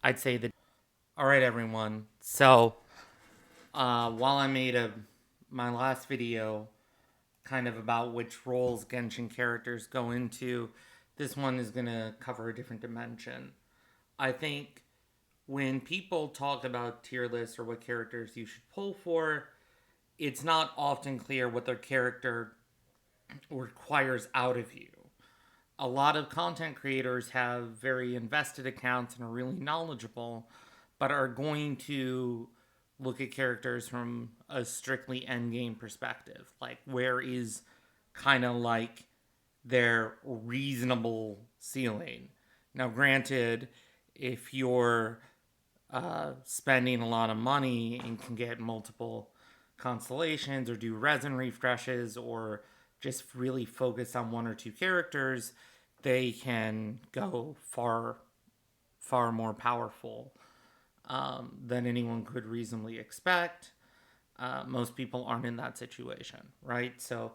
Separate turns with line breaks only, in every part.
I'd say that. All right, everyone. So, while I made my last video kind of about which roles Genshin characters go into, this one is going to cover a different dimension. I think when people talk about tier lists or what characters you should pull for, it's not often clear what their character requires out of you. A lot of content creators have very invested accounts and are really knowledgeable, but are going to look at characters from a strictly endgame perspective. Like, where is kind of like their reasonable ceiling? Now, granted, if you're spending a lot of money and can get multiple constellations or do resin refreshes or just really focus on one or two characters, they can go far more powerful than anyone could reasonably expect. Most people aren't in that situation, right? So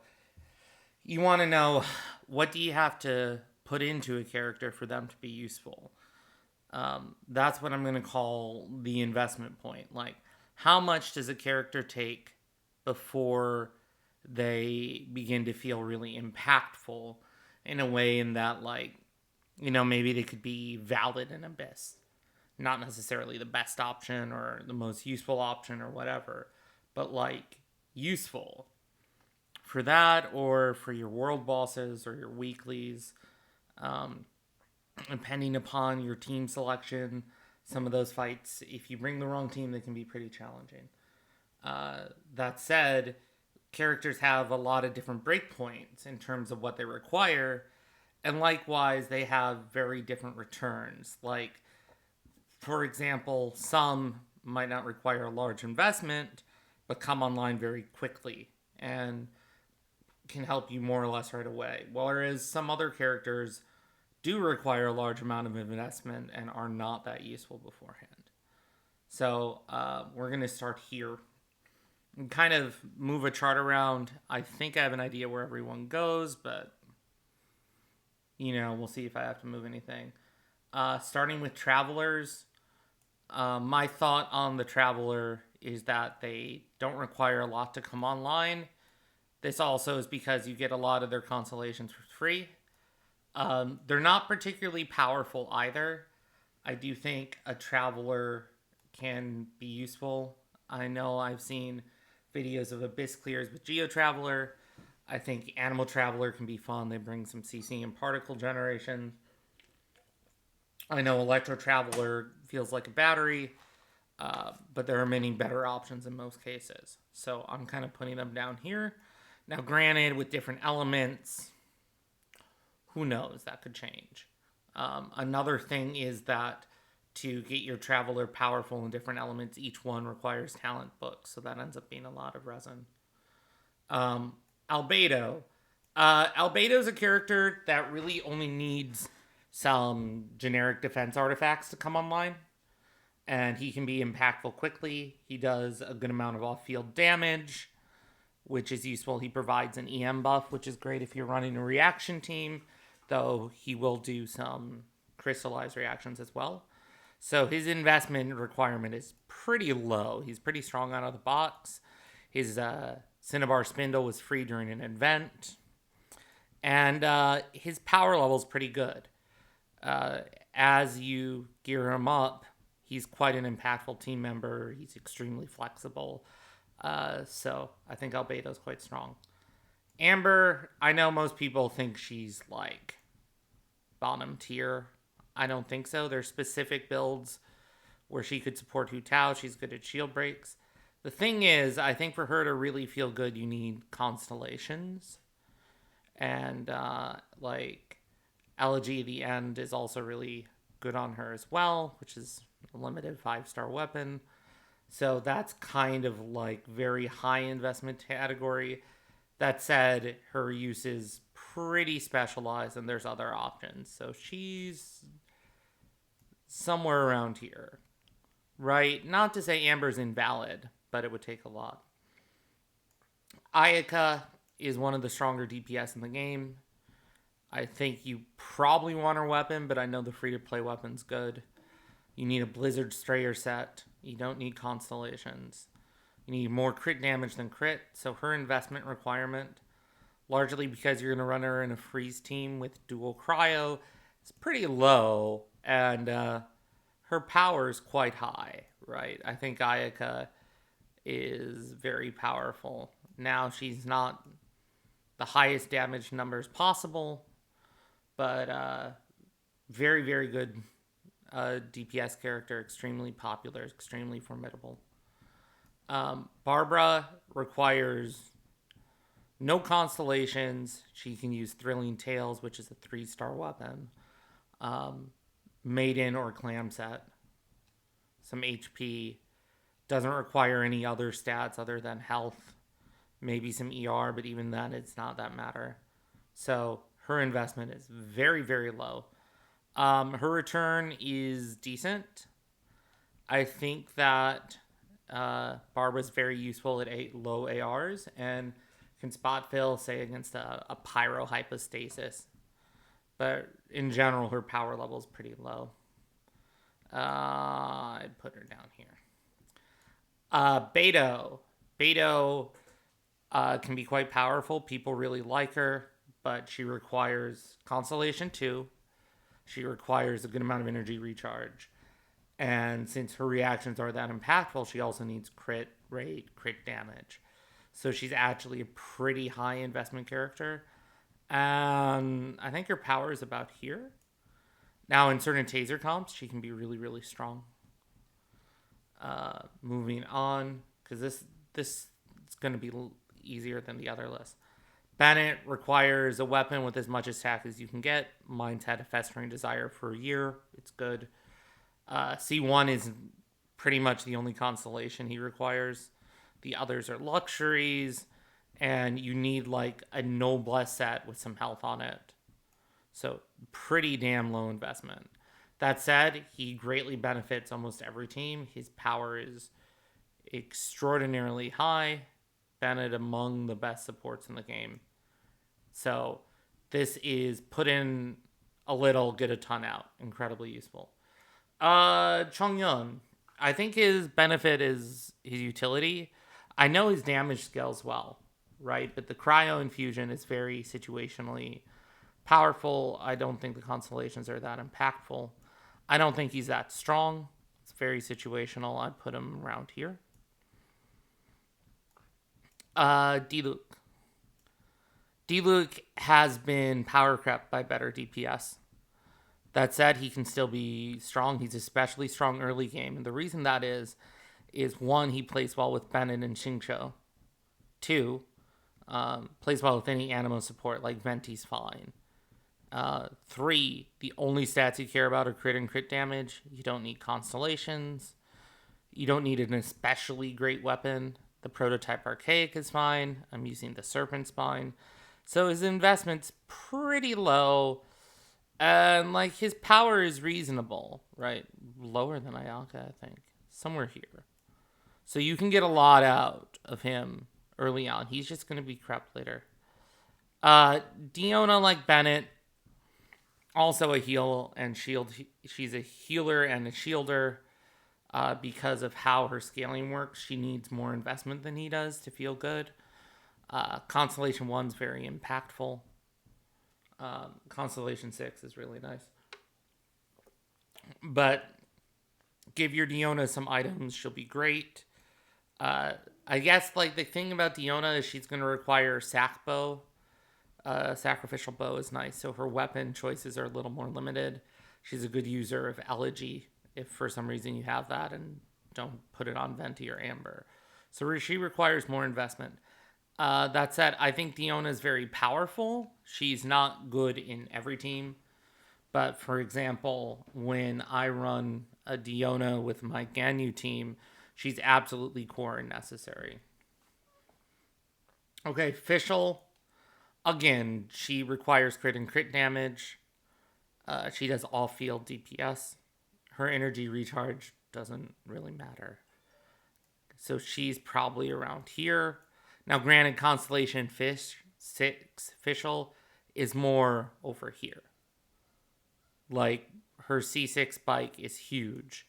you want to know, what do you have to put into a character for them to be useful? That's what I'm going to call the investment point. Like, how much does a character take before they begin to feel really impactful in a way in that, like, maybe they could be valid in Abyss. Not necessarily the best option or the most useful option or whatever, but like useful for that or for your world bosses or your weeklies. Um, Depending upon your team selection, some of those fights, if you bring the wrong team, they can be pretty challenging. That said, characters have a lot of different breakpoints in terms of what they require, and likewise, they have very different returns. Like, for example, some might not require a large investment, but come online very quickly and can help you more or less right away. Whereas some other characters do require a large amount of investment and are not that useful beforehand. So we're going to start here and kind of move a chart around. I think I have an idea where everyone goes, but we'll see if I have to move anything. Starting with travelers, my thought on the traveler is that they don't require a lot to come online. This also is because you get a lot of their constellations for free. They're not particularly powerful either. I do think a traveler can be useful. I know I've seen videos of Abyss clears with Geo Traveler. I think Animal Traveler can be fun. They bring some CC and particle generation. I know Electro Traveler feels like a battery, but there are many better options in most cases. So I'm kind of putting them down here. Now, granted, with different elements, who knows? That could change. Another thing is that to get your traveler powerful in different elements, each one requires talent books. So that ends up being a lot of resin. Albedo. Albedo is a character that really only needs some generic defense artifacts to come online. And he can be impactful quickly. He does a good amount of off-field damage, which is useful. He provides an EM buff, which is great if you're running a reaction team, though he will do some crystallized reactions as well. So his investment requirement is pretty low. He's pretty strong out of the box. His Cinnabar Spindle was free during an event. And his power level is pretty good. As you gear him up, he's quite an impactful team member. He's extremely flexible. So I think Albedo's quite strong. Amber, I know most people think she's like bottom tier. I don't think so. There's specific builds where she could support Hu Tao. She's good at shield breaks. The thing is, I think for her to really feel good, you need constellations. And like Elegy at the end is also really good on her as well, which is a limited 5-star weapon. So that's kind of like very high investment category. That said, her use is pretty specialized and there's other options. So she's somewhere around here, right? Not to say Amber's invalid, but it would take a lot. Ayaka is one of the stronger DPS in the game. I think you probably want her weapon, but I know the free-to-play weapon's good. You need a Blizzard Strayer set. You don't need Constellations. You need more crit damage than crit, so her investment requirement, largely because you're going to run her in a freeze team with dual cryo, is pretty low, and her power is quite high, right? I think Ayaka is very powerful. Now, she's not the highest damage numbers possible, but very, very good DPS character, extremely popular, extremely formidable. Barbara requires no constellations. She can use Thrilling Tales, which is a 3-star weapon. Maiden or Clam set. Some HP. Doesn't require any other stats other than health. Maybe some ER, but even then it's not that matter. So her investment is very, very low. Her return is decent. I think that Barbara's very useful at low ARs and can spot fill, say, against a pyro hypostasis. But in general, her power level is pretty low. I'd put her down here. Beto. Beto can be quite powerful. People really like her, but she requires Constellation 2. She requires a good amount of energy recharge. And since her reactions are that impactful, she also needs crit rate, crit damage. So she's actually a pretty high investment character. And I think her power is about here. Now, in certain taser comps, she can be really, really strong. Moving on, because this is going to be easier than the other list. Bennett requires a weapon with as much attack as you can get. Mine's had a Festering Desire for a year. It's good. C1 is pretty much the only constellation he requires. The others are luxuries, and you need like a Noblesse set with some health on it. So pretty damn low investment. That said, he greatly benefits almost every team. His power is extraordinarily high. Bennett among the best supports in the game. So this is put in a little, get a ton out. Incredibly useful. Chongyun. I think his benefit is his utility. I know his damage scales well, right? But the cryo infusion is very situationally powerful. I don't think the constellations are that impactful. I don't think he's that strong. It's very situational. I'd put him around here. Diluc. Diluc has been power crept by better DPS. That said, he can still be strong. He's especially strong early game. And the reason that is one, he plays well with Bennett and Xingqiu. 2, plays well with any Animo support, like Venti's fine. 3, the only stats you care about are crit and crit damage. You don't need constellations. You don't need an especially great weapon. The prototype Archaic is fine. I'm using the Serpent Spine. So his investment's pretty low. And like his power is reasonable, right? Lower than Ayaka, I think. Somewhere here. So you can get a lot out of him early on. He's just going to be crept later. Diona, like Bennett, also a heal and shield. She's a healer and a shielder. Because of how her scaling works, she needs more investment than he does to feel good. Constellation 1's very impactful. Constellation 6 is really nice. But give your Diona some items, she'll be great. I guess like the thing about Diona is she's going to require sac bow. Sacrificial bow is nice, so her weapon choices are a little more limited. She's a good user of Elegy if for some reason you have that and don't put it on Venti or Amber. So she requires more investment. That said, I think Diona is very powerful. She's not good in every team. But for example, when I run a Diona with my Ganyu team, she's absolutely core and necessary. Okay, Fischl. Again, she requires crit and crit damage. She does all field DPS. Her energy recharge doesn't really matter. So she's probably around here. Now, granted, Constellation 6 Fischl is more over here. Like, her C6 spike is huge.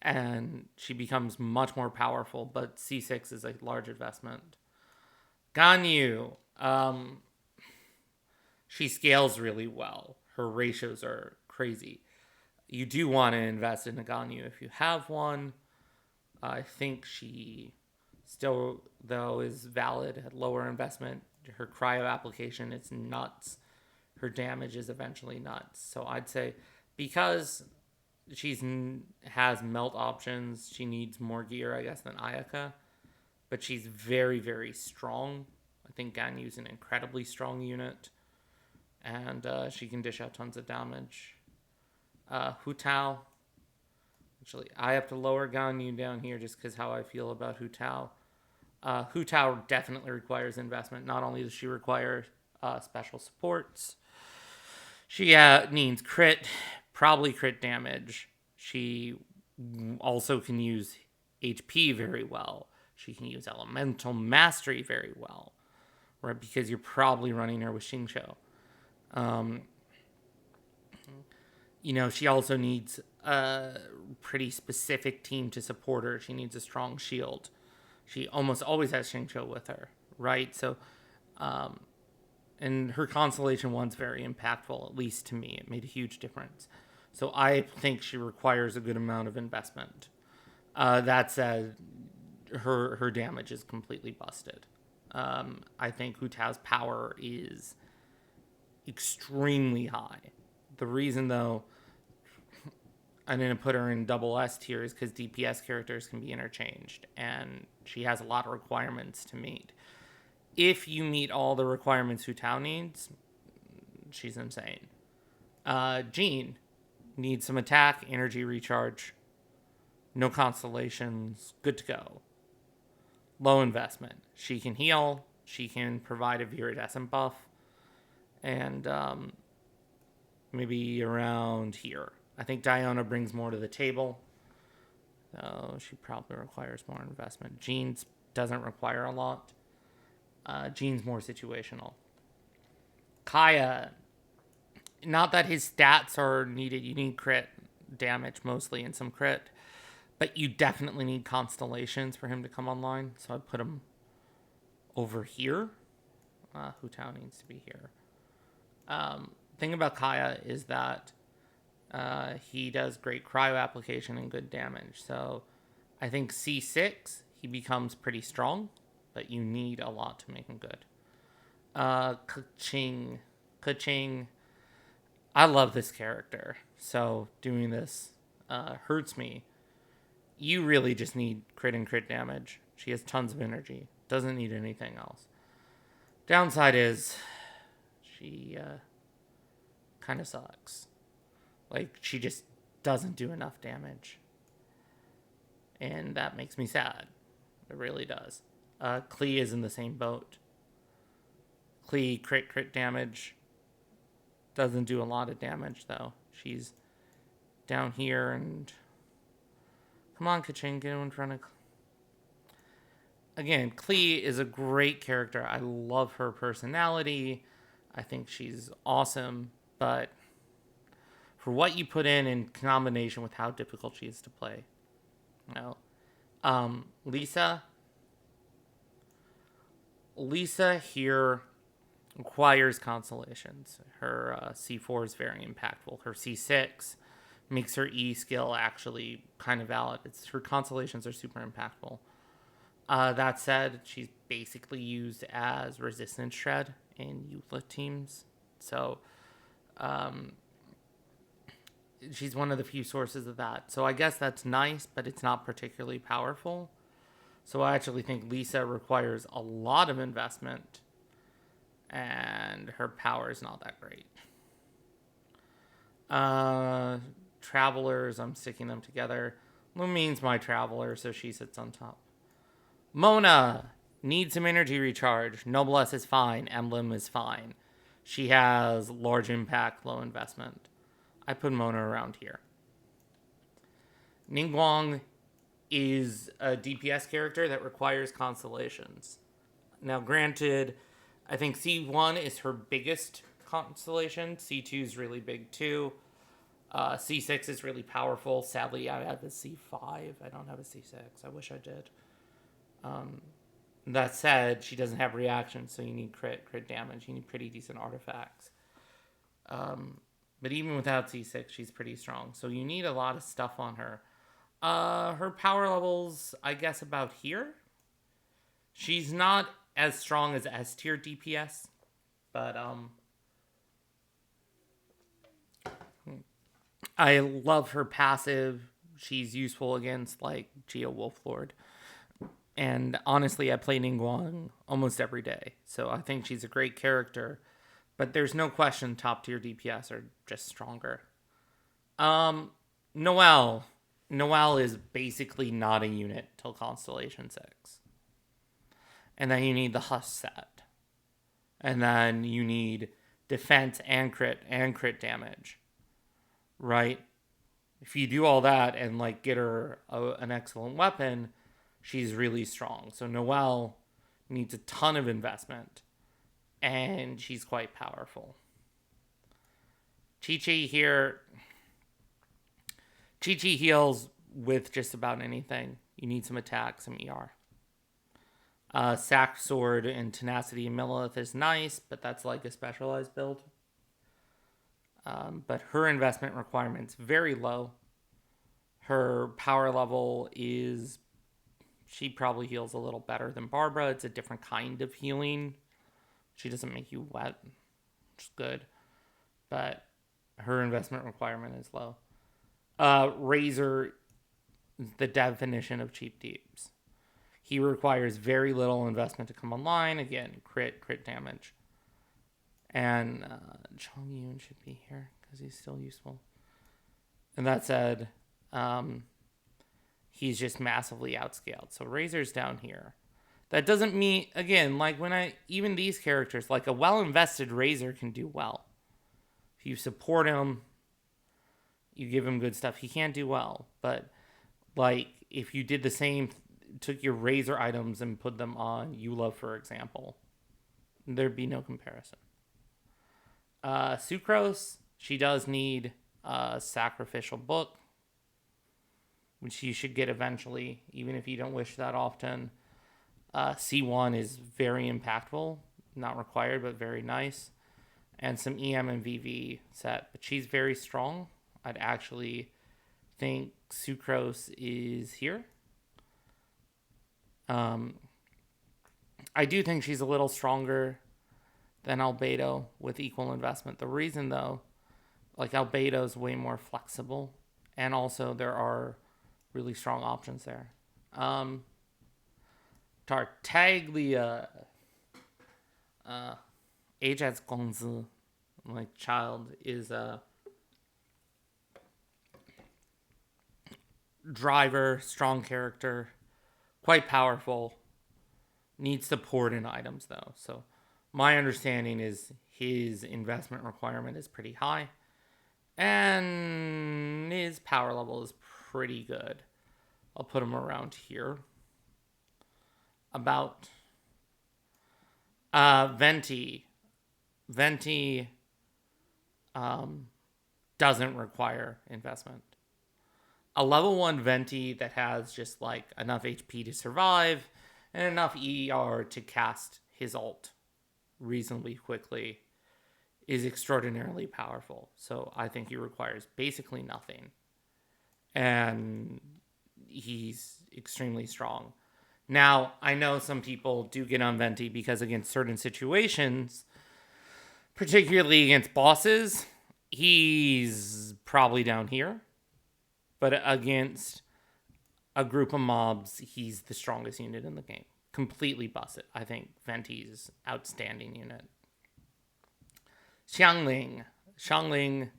and she becomes much more powerful, but C6 is a large investment. Ganyu, she scales really well. Her ratios are crazy. You do want to invest in a Ganyu if you have one. I think she still, though, is valid at lower investment. Her cryo application is nuts. Her damage is eventually nuts. So I'd say because she's has melt options, she needs more gear, I guess, than Ayaka. But she's very, very strong. I think Ganyu's an incredibly strong unit. And she can dish out tons of damage. Hu Tao. Actually, I have to lower Ganyu down here just because how I feel about Hu Tao. Hu Tao definitely requires investment. Not only does she require special supports, she needs crit, probably crit damage. She also can use HP very well. She can use elemental mastery very well, right? Because you're probably running her with Xingqiu. She also needs a pretty specific team to support her. She needs a strong shield. She almost always has Xingqiu with her, right? So, and her Constellation one's very impactful, at least to me. It made a huge difference. So I think she requires a good amount of investment. That said, her damage is completely busted. I think Hu Tao's power is extremely high. The reason, though, I didn't put her in double S tier is because DPS characters can be interchanged, and she has a lot of requirements to meet. If you meet all the requirements Hu Tao needs, she's insane. Jean needs some attack, energy recharge, no constellations, good to go. Low investment. She can heal, she can provide a viridescent buff, and maybe around here. I think Diona brings more to the table, though she probably requires more investment. Jean's doesn't require a lot. Jean's more situational. Kaya, not that his stats are needed. You need crit damage mostly and some crit, but you definitely need constellations for him to come online. So I put him over here. Hu Tao needs to be here. Thing about Kaya is that he does great cryo application and good damage. So I think C6, he becomes pretty strong, but you need a lot to make him good. Kaching. I love this character. So doing this hurts me. You really just need crit and crit damage. She has tons of energy. Doesn't need anything else. Downside is she kind of sucks. Like, she just doesn't do enough damage. And that makes me sad. It really does. Klee is in the same boat. Klee crit damage. Doesn't do a lot of damage, though. She's down here and... Come on, Kaching, get in front of... Again, Klee is a great character. I love her personality. I think she's awesome, but for what you put in combination with how difficult she is to play. Lisa here requires constellations. Her C4 is very impactful. Her C6 makes her E skill actually kind of valid. Her constellations are super impactful. That said, she's basically used as resistance shred in Euclid teams. So she's one of the few sources of that. So I guess that's nice, but it's not particularly powerful. So I actually think Lisa requires a lot of investment, and her power is not that great. Travelers, I'm sticking them together. Lumine's my traveler, so she sits on top. Mona needs some energy recharge. Noblesse is fine. Emblem is fine. She has large impact, low investment. I put Mona around here. Ningguang is a DPS character that requires constellations. Now, granted, I think C1 is her biggest constellation. C2 is really big too. C6 is really powerful. Sadly, I have a C5. I don't have a C6. I wish I did. That said, she doesn't have reactions, so you need crit damage. You need pretty decent artifacts. But even without C6, she's pretty strong. So you need a lot of stuff on her. Her power levels, I guess, about here. She's not as strong as S tier DPS, but I love her passive. She's useful against like Geo Wolflord. And honestly, I play Ningguang almost every day, so I think she's a great character. But there's no question top tier DPS are just stronger. Noelle. Noelle is basically not a unit till Constellation 6. And then you need the Hush set. And then you need defense and crit damage. Right? If you do all that and like get her an excellent weapon, she's really strong. So Noelle needs a ton of investment. And she's quite powerful. Chi-Chi here. Chi-Chi heals with just about anything. You need some attack, some ER. Sack Sword and Tenacity and Millith is nice, but that's like a specialized build. But her investment requirement's very low. Her power level is... She probably heals a little better than Barbara. It's a different kind of healing. She doesn't make you wet, which is good. But her investment requirement is low. Razor is the definition of cheap deeps. He requires very little investment to come online. Again, crit damage. And Chong Yun should be here because he's still useful. And that said, he's just massively outscaled. So Razor's down here. That doesn't mean, again, like even these characters, like a well-invested Razor can do well. If you support him, you give him good stuff, he can't do well. But like if you did the same, took your Razor items and put them on Eula, for example, there'd be no comparison. Sucrose, she does need a sacrificial book, which you should get eventually, even if you don't wish that often. C1 is very impactful, not required, but very nice. And some EM and VV set, but she's very strong. I'd actually think Sucrose is here. I do think she's a little stronger than Albedo with equal investment. The reason, though, like Albedo's way more flexible, and also there are really strong options there. Tartaglia, Ajax Gongzi, my child, is a driver, strong character, quite powerful, needs support in items though. So my understanding is his investment requirement is pretty high, and his power level is pretty good. I'll put him around here. About Venti doesn't require investment. A level 1 Venti that has just like enough HP to survive and enough ER to cast his ult reasonably quickly is extraordinarily powerful. So I think he requires basically nothing. And he's extremely strong. Now, I know some people do get on Venti because against certain situations, particularly against bosses, he's probably down here. But against a group of mobs, he's the strongest unit in the game. Completely busted. I think Venti's outstanding unit. Xiangling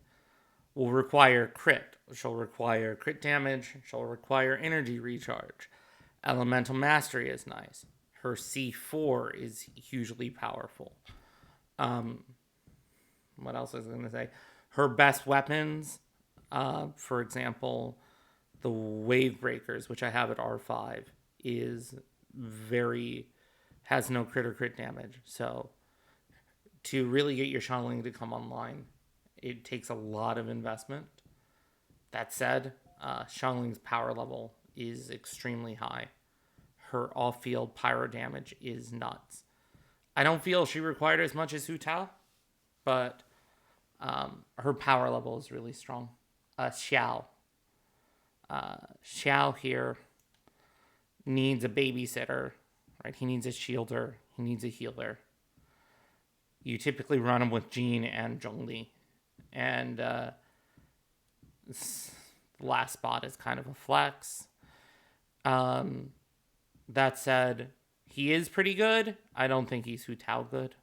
will require crit. She'll require crit damage. She'll require energy recharge. Elemental Mastery is nice. Her C4 is hugely powerful. What else was I going to say? Her best weapons, for example, the Wave Breakers, which I have at R5, has no crit damage. So to really get your Xiangling to come online, it takes a lot of investment. That said, Xiangling's power level is extremely high. Her off-field pyro damage is nuts. I don't feel she required as much as Hu Tao, but her power level is really strong. Xiao. Xiao here needs a babysitter, right? He needs a shielder. He needs a healer. You typically run him with Jean and Zhongli. And the last spot is kind of a flex. That said, he is pretty good. I don't think he's Hu Tao good.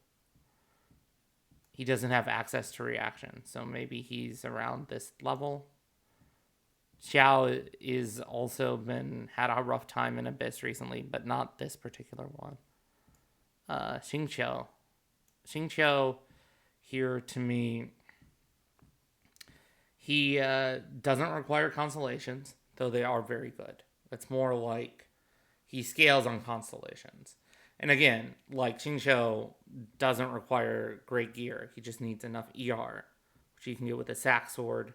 He doesn't have access to reaction, so maybe he's around this level. Xiao is also had a rough time in Abyss recently, but not this particular one. Xingqiu. Xingqiu here to me, he doesn't require constellations, though they are very good. It's more like he scales on constellations. And again, like Xingqiu doesn't require great gear. He just needs enough ER, which you can get with a sack sword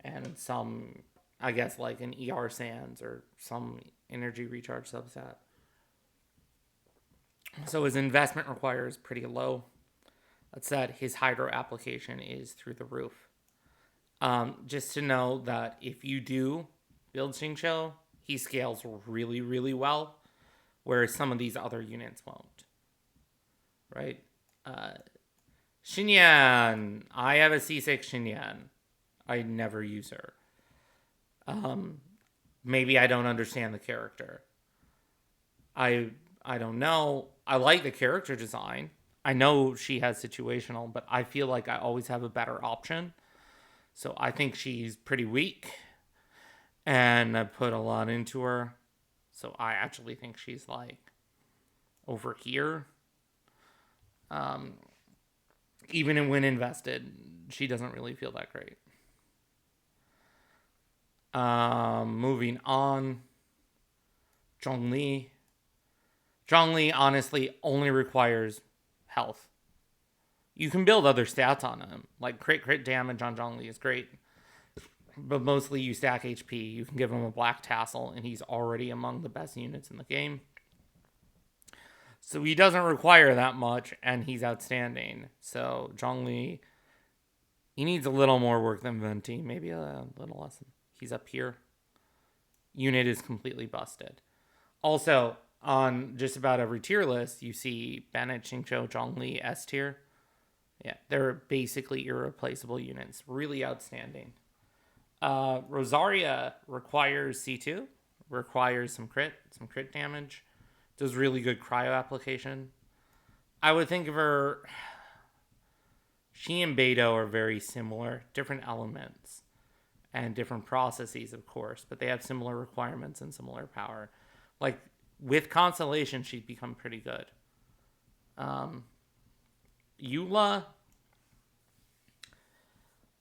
and some, I guess, like an ER Sands or some energy recharge subset. So his investment requires pretty low. That said, his hydro application is through the roof. Just to know that if you do build Xingqiu, he scales really, really well, whereas some of these other units won't. Right? Xinyan. I have a C6 Xinyan. I never use her. Maybe I don't understand the character. I don't know. I like the character design. I know she has situational, but I feel like I always have a better option. So I think she's pretty weak. And I put a lot into her. So I actually think she's like over here. Even when invested, she doesn't really feel that great. Moving on. Zhongli. Zhongli honestly only requires health. You can build other stats on him. Like crit damage on Zhongli is great. But mostly you stack HP. You can give him a black tassel, and he's already among the best units in the game. So he doesn't require that much, and he's outstanding. So Zhongli, he needs a little more work than Venti. Maybe a little less. He's up here. Unit is completely busted. Also, on just about every tier list, you see Bennett, Xingqiu, Zhongli, S tier. Yeah, they're basically irreplaceable units. Really outstanding. Rosaria requires C2, requires some crit damage, does really good cryo application. I would think of her, she and Albedo are very similar, different elements and different processes, of course, but they have similar requirements and similar power. Like with Constellation, she'd become pretty good. Eula,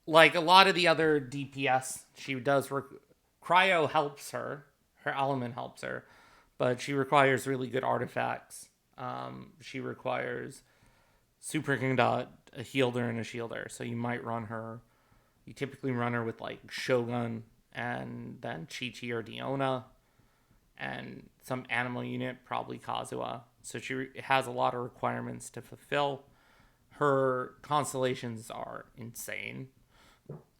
like a lot of the other DPS, she does cryo helps her. Her element helps her, but she requires really good artifacts. She requires superconduct, a healer, and a shielder. So you might run her. You typically run her with like Shogun and then Chi-Chi or Diona and some animal unit, probably Kazuha. So she has a lot of requirements to fulfill. Her constellations are insane.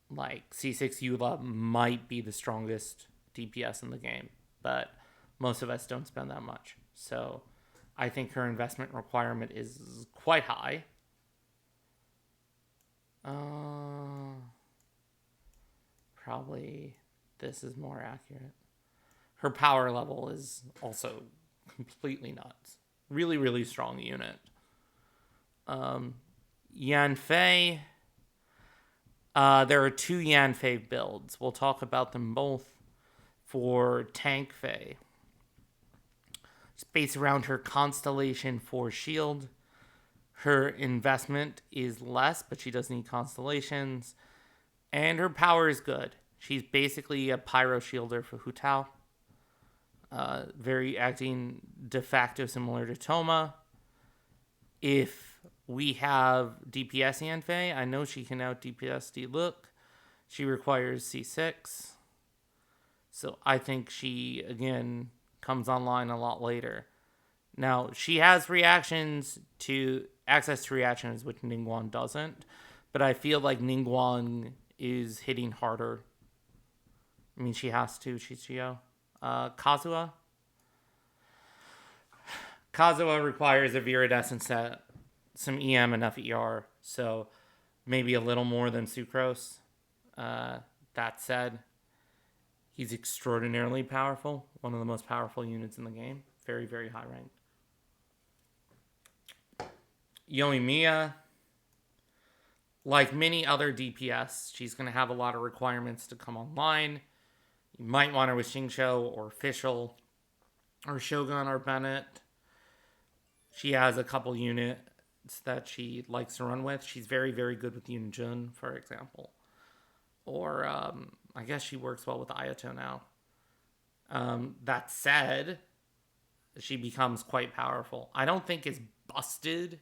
Like C6 Eula might be the strongest DPS in the game, but most of us don't spend that much. So I think her investment requirement is quite high. Probably this is more accurate. Her power level is also completely nuts. Really, really strong unit. Yanfei. There are two Yanfei builds. We'll talk about them both. For Tank Fei, it's based around her Constellation 4 shield. Her investment is less, but she does need constellations. And her power is good. She's basically a pyro shielder for Hu Tao. Very acting de facto similar to Toma. If we have DPS Yanfei, I know she can out DPS Diluc. She requires C6. So I think she, again, comes online a lot later. Now, she has reactions to access to reactions, which Ningguang doesn't. But I feel like Ningguang is hitting harder. I mean, she has to, Chichio. Kazuha. Kazuha requires a Viridescent set, some EM, enough ER. So maybe a little more than Sucrose. That said, he's extraordinarily powerful. One of the most powerful units in the game. Very, very high ranked. Yoimiya, like many other DPS, she's going to have a lot of requirements to come online. You might want her with Xingqiu or Official or Shogun or Bennett. She has a couple units that she likes to run with. She's very, very good with Yunjun, for example. Or I guess she works well with Ayato now. That said, she becomes quite powerful. I don't think as busted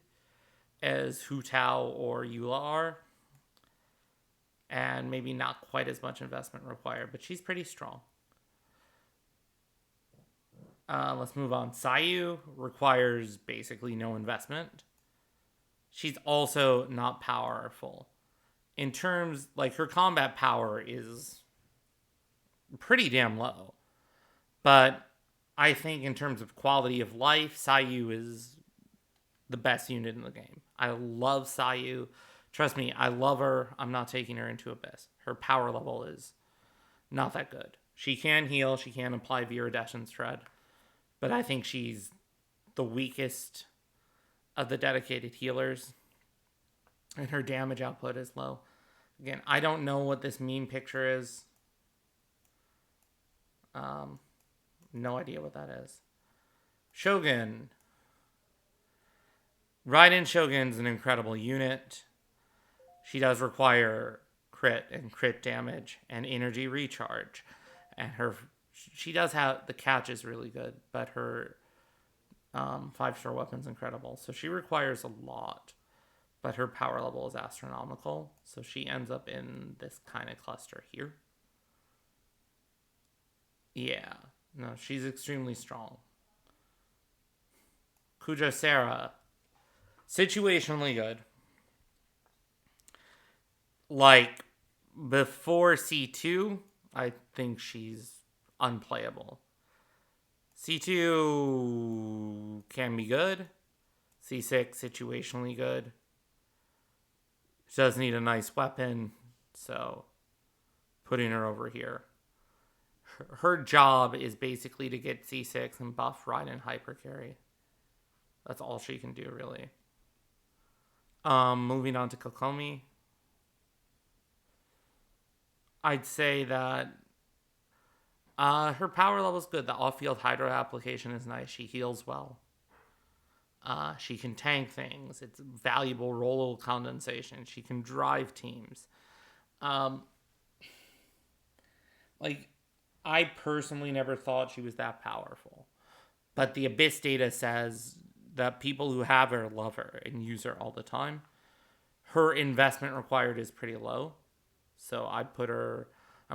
as Hu Tao or Eula are. And maybe not quite as much investment required, but she's pretty strong. Let's move on. Sayu requires basically no investment. She's also not powerful. In terms, like, her combat power is pretty damn low. But I think in terms of quality of life, Sayu is the best unit in the game. I love Sayu. Trust me, I love her. I'm not taking her into Abyss. Her power level is not that good. She can heal. She can apply Viridescent Shred. But I think she's the weakest of the dedicated healers. And her damage output is low. Again, I don't know what this meme picture is. No idea what that is. Shogun. Raiden Shogun's an incredible unit. She does require crit and crit damage and energy recharge. And she does have, the catch is really good, but her 5-star weapon's incredible. So she requires a lot, but her power level is astronomical. So she ends up in this kind of cluster here. Yeah, no, she's extremely strong. Kujosera, situationally good. Like, before C2, I think she's unplayable. C2 can be good. C6, situationally good. She does need a nice weapon, so putting her over here. Her job is basically to get C6 and buff Raiden Hyper Carry. That's all she can do, really. Moving on to Kakomi. I'd say that her power level is good. The off-field Hydro application is nice. She heals well. She can tank things. It's valuable roll condensation. She can drive teams. Like, I personally never thought she was that powerful. But the Abyss data says that people who have her love her and use her all the time. Her investment required is pretty low. So I'm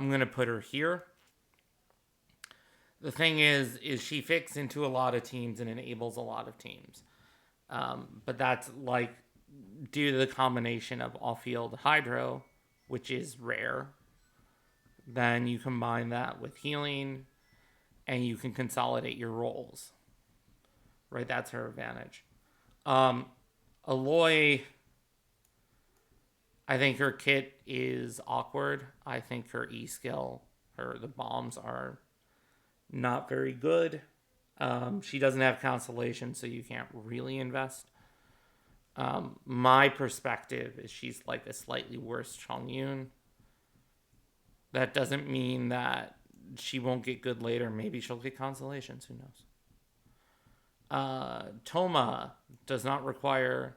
going to put her here. The thing is she fits into a lot of teams and enables a lot of teams. But that's like due to the combination of off-field Hydro, which is rare. Then you combine that with healing and you can consolidate your roles. Right, that's her advantage. Aloy, I think her kit is awkward. I think her E skill, the bombs are not very good. She doesn't have Constellation, so you can't really invest. My perspective is she's like a slightly worse Chongyun. That doesn't mean that she won't get good later. Maybe she'll get Constellations. Who knows? Toma does not require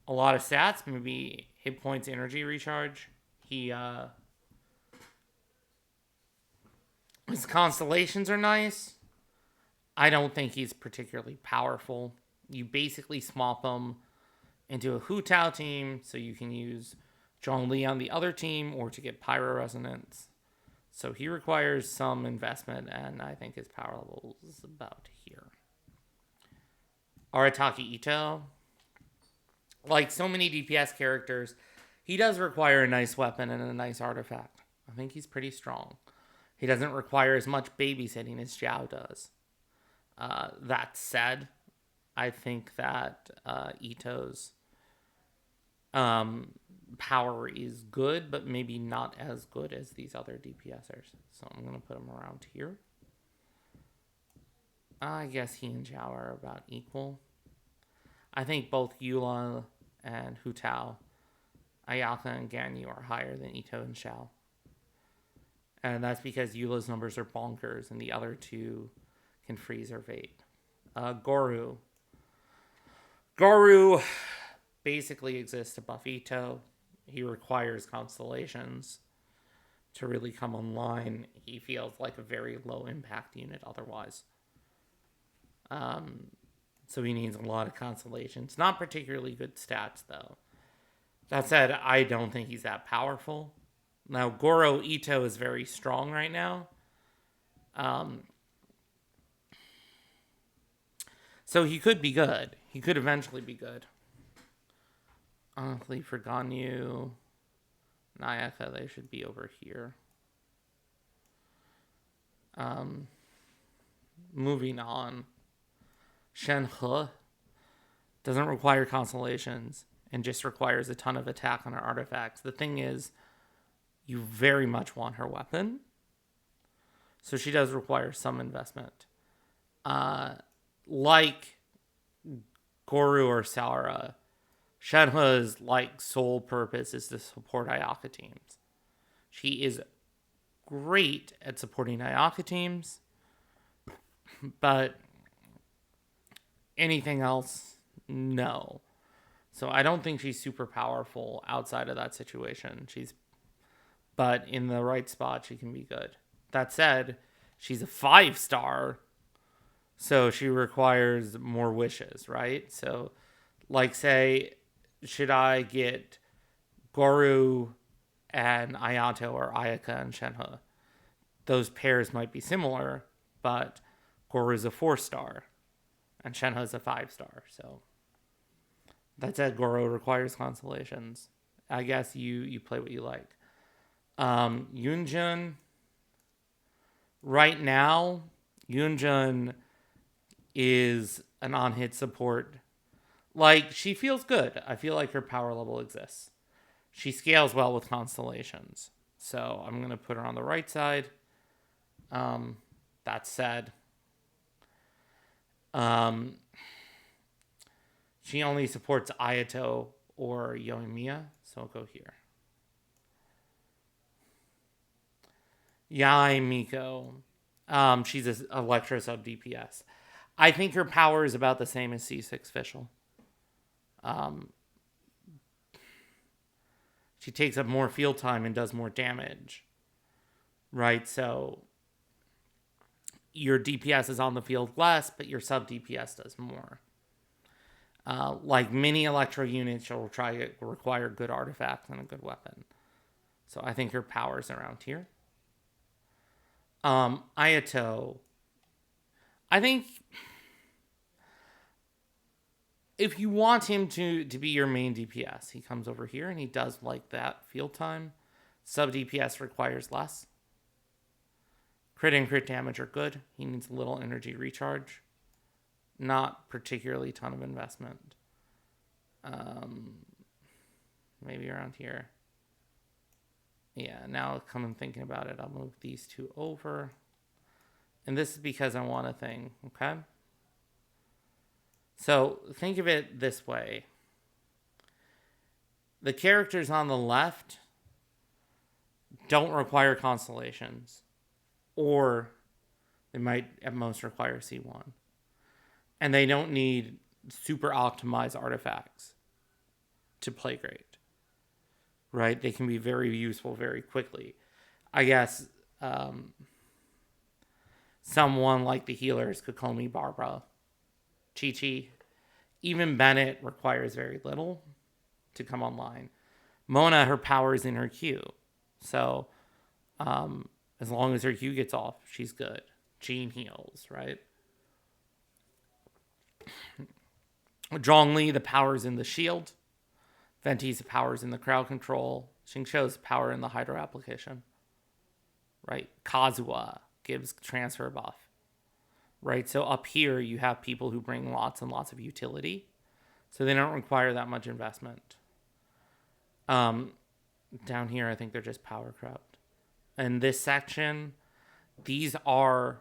a lot of stats. Maybe hit points, energy recharge. His constellations are nice. I don't think he's particularly powerful. You basically swap him into a Hu Tao team, so you can use Zhongli on the other team, or to get Pyro Resonance. So he requires some investment, and I think his power level is about here. Arataki Ito. Like so many DPS characters, he does require a nice weapon and a nice artifact. I think he's pretty strong. He doesn't require as much babysitting as Xiao does. That said, I think that Ito's power is good, but maybe not as good as these other DPSers. So I'm going to put him around here. I guess he and Xiao are about equal. I think both Eula and Hu Tao, Ayaka and Ganyu are higher than Ito and Xiao. And that's because Eula's numbers are bonkers and the other two can freeze or vate. Goru. Goru basically exists to buff Ito. He requires constellations to really come online. He feels like a very low impact unit otherwise. So he needs a lot of constellations. Not particularly good stats, though. That said, I don't think he's that powerful. Now, Goro Ito is very strong right now. So he could be good. He could eventually be good. Honestly, for Ganyu, Nayaka, they should be over here. Moving on. Shenhe doesn't require constellations and just requires a ton of attack on her artifacts. The thing is, you very much want her weapon. So she does require some investment. Like Goru or Saura, Shenhe's sole purpose is to support Ayaka teams. She is great at supporting Ayaka teams, but anything else, no. So I don't think she's super powerful outside of that situation. But in the right spot, she can be good. That said, she's a 5-star, so she requires more wishes, right? So, say, should I get Goru and Ayato or Ayaka and Shenhe? Those pairs might be similar, but Goru's a 4-star and Shenhe's a 5-star. So that said, Goro requires constellations. I guess you play what you like. Yunjun. Right now, Yunjun is an on-hit support. She feels good. I feel like her power level exists. She scales well with constellations. So I'm going to put her on the right side. That said, she only supports Ayato or Yoimiya, so I'll go here. Yai Miko. She's an Electro sub DPS. I think her power is about the same as C6 Fischl. She takes up more field time and does more damage. Right? So your DPS is on the field less, but your sub DPS does more. Mini Electro units, she'll require good artifacts and a good weapon. So I think her power's around here. Ayato. I think if you want him to be your main DPS, he comes over here and he does like that field time. Sub DPS requires less. Crit and crit damage are good. He needs a little energy recharge. Not particularly ton of investment. Maybe around here. Yeah, now come and thinking about it, I'll move these two over. And this is because I want a thing, okay? So think of it this way. The characters on the left don't require constellations. Or they might at most require C1. And they don't need super optimized artifacts to play great. Right? They can be very useful very quickly. I guess someone like the healers, Kakomi, Barbara, Chi-Chi, even Bennett requires very little to come online. Mona, her power is in her Q. So, as long as her Q gets off, she's good. Jean heals, right? Zhongli, the power's in the shield. Venti's the power's in the crowd control. Xingqiu's power in the hydro application. Right? Kazuha gives transfer buff. Right? So up here, you have people who bring lots and lots of utility. So they don't require that much investment. Down here, I think they're just power crept. In this section, these are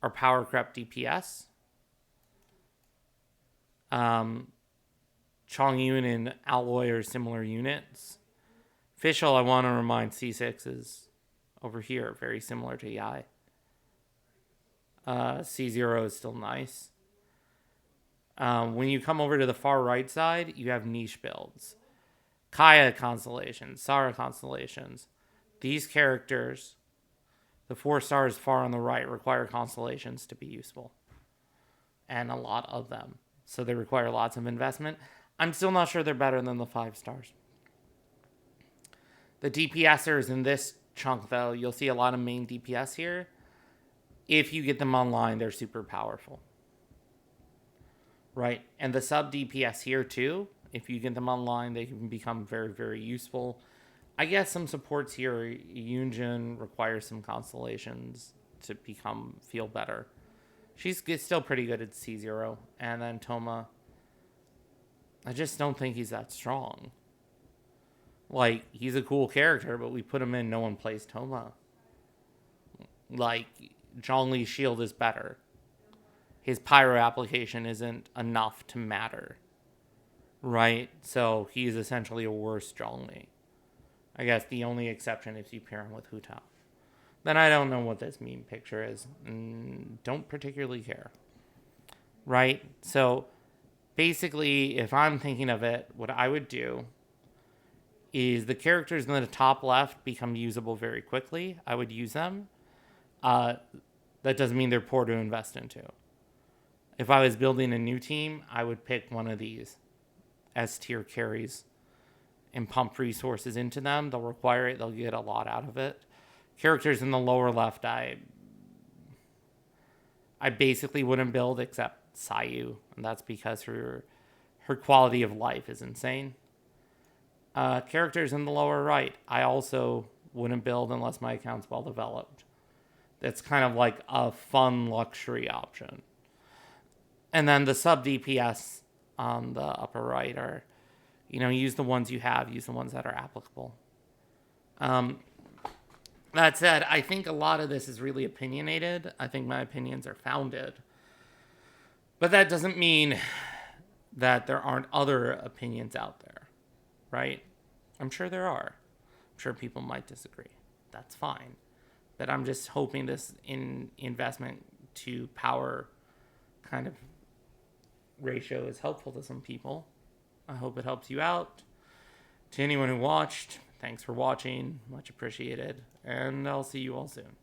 our power crept DPS. Chongyun and Alloy are similar units. Fischl, I want to remind, C6 is over here, very similar to Yai. C0 is still nice. When you come over to the far right side, you have niche builds. Kaya constellations, Sara constellations. These characters, the 4 stars far on the right, require constellations to be useful. And a lot of them. So they require lots of investment. I'm still not sure they're better than the 5 stars. The DPSers in this chunk, though, you'll see a lot of main DPS here. If you get them online, they're super powerful. Right? And the sub DPS here, too, if you get them online, they can become very, very useful. I guess some supports here, Yunjin requires some constellations to feel better. She's still pretty good at C0. And then Toma, I just don't think he's that strong. Like, he's a cool character, but we put him in, no one plays Toma. Like, Zhongli's shield is better. His pyro application isn't enough to matter. Right? So, he's essentially a worse Zhongli. I guess the only exception is you pair him with Hu Tao. Then I don't know what this meme picture is. Don't particularly care. Right? So, basically, if I'm thinking of it, what I would do is the characters in the top left become usable very quickly. I would use them. That doesn't mean they're poor to invest into. If I was building a new team, I would pick one of these S tier carries and pump resources into them. They'll require it. They'll get a lot out of it. Characters in the lower left, I basically wouldn't build except Sayu. And that's because her quality of life is insane. Characters in the lower right, I also wouldn't build unless my account's well developed. That's kind of like a fun luxury option. And then the sub DPS on the upper right are, use the ones you have, use the ones that are applicable. That said, I think a lot of this is really opinionated. I think my opinions are founded. But that doesn't mean that there aren't other opinions out there, right? I'm sure there are. I'm sure people might disagree. That's fine. But I'm just hoping this investment to power kind of ratio is helpful to some people. I hope it helps you out. To anyone who watched, thanks for watching. Much appreciated. And I'll see you all soon.